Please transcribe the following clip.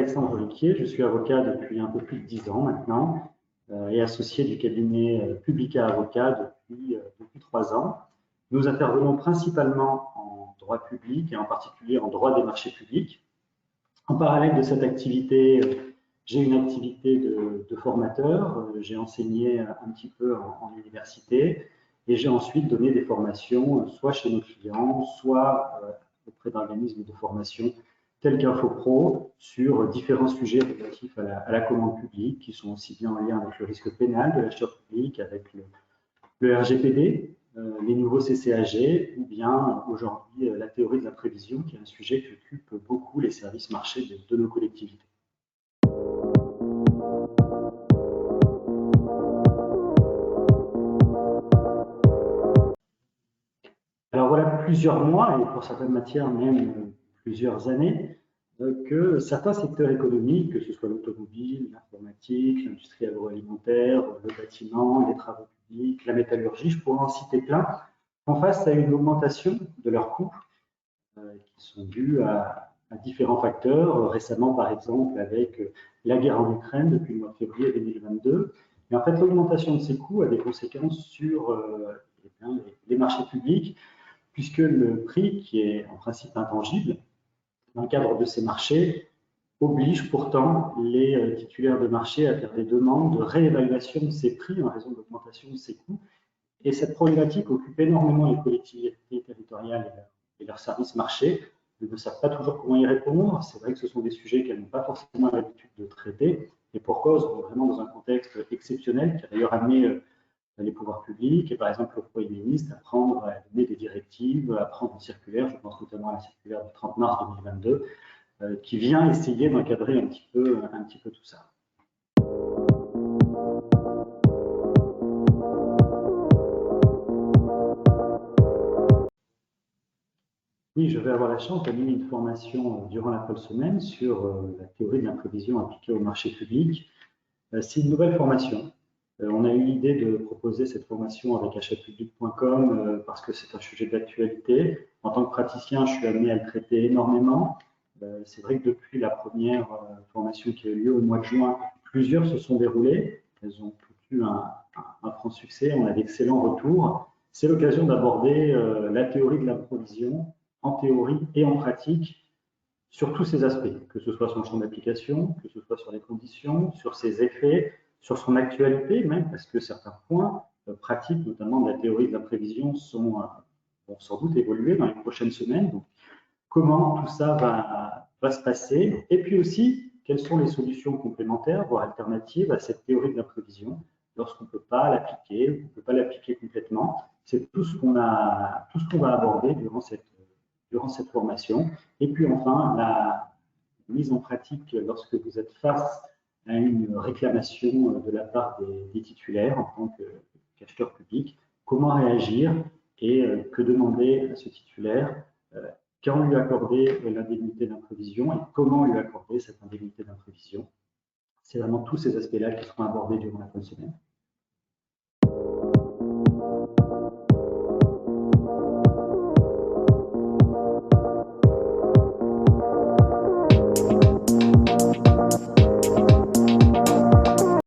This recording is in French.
Alexandre Riquier, je suis avocat depuis un peu plus de 10 ans maintenant et associé du cabinet Publica Avocat depuis 3 ans. Nous intervenons principalement en droit public et en particulier en droit des marchés publics. En parallèle de cette activité, j'ai une activité de formateur. J'ai enseigné un petit peu en université et j'ai ensuite donné des formations soit chez nos clients, soit auprès d'organismes de formation tels qu'InfoPro sur différents sujets relatifs à la commande publique qui sont aussi bien en lien avec le risque pénal de l'acheteur public, avec le RGPD, les nouveaux CCAG ou bien aujourd'hui la théorie de la prévision qui est un sujet qui occupe beaucoup les services marchés de nos collectivités. Alors voilà plusieurs mois, et pour certaines matières même plusieurs années, que certains secteurs économiques, que ce soit l'automobile, l'informatique, l'industrie agroalimentaire, le bâtiment, les travaux publics, la métallurgie, je pourrais en citer plein, font face à une augmentation de leurs coûts qui sont dus à différents facteurs. Récemment, par exemple, avec la guerre en Ukraine depuis le mois de février 2022. Et en fait, l'augmentation de ces coûts a des conséquences sur les marchés publics, puisque le prix, qui est en principe intangible, dans le cadre de ces marchés, oblige pourtant les titulaires de marché à faire des demandes de réévaluation de ces prix en raison de l'augmentation de ces coûts. Et cette problématique occupe énormément les collectivités territoriales et leurs services marchés. Elles ne savent pas toujours comment y répondre. C'est vrai que ce sont des sujets qu'elles n'ont pas forcément l'habitude de traiter. Et pour cause, on est vraiment dans un contexte exceptionnel qui a d'ailleurs amené les pouvoirs publics et par exemple le Premier ministre à donner des directives, à prendre une circulaire, je pense notamment à la circulaire du 30 mars 2022, qui vient essayer d'encadrer un petit peu tout ça. Oui, je vais avoir la chance d'animer une formation durant la pause semaine sur la théorie de l'imprévision appliquée au marché public. C'est une nouvelle formation. On a eu l'idée de proposer cette formation avec achatpublic.com parce que c'est un sujet d'actualité. En tant que praticien, je suis amené à le traiter énormément. C'est vrai que depuis la première formation qui a eu lieu au mois de juin, plusieurs se sont déroulées. Elles ont toutes eu un franc succès. On a d'excellents retours. C'est l'occasion d'aborder la théorie de l'improvision en théorie et en pratique sur tous ces aspects, que ce soit son champ d'application, que ce soit sur les conditions, sur ses effets, sur son actualité même, parce que certains points pratiques, notamment de la théorie de la prévision, vont sans doute évoluer dans les prochaines semaines. Donc, comment tout ça va se passer, et puis aussi, quelles sont les solutions complémentaires, voire alternatives à cette théorie de la prévision, lorsqu'on ne peut pas l'appliquer, ou qu'on ne peut pas l'appliquer complètement. C'est tout ce qu'on va aborder durant cette formation. Et puis enfin, la mise en pratique lorsque vous êtes face à une réclamation de la part des titulaires en tant qu'acheteur public, comment réagir et que demander à ce titulaire, quand lui accorder l'indemnité d'imprévision et comment lui accorder cette indemnité d'imprévision. C'est vraiment tous ces aspects-là qui seront abordés durant la fin de semaine.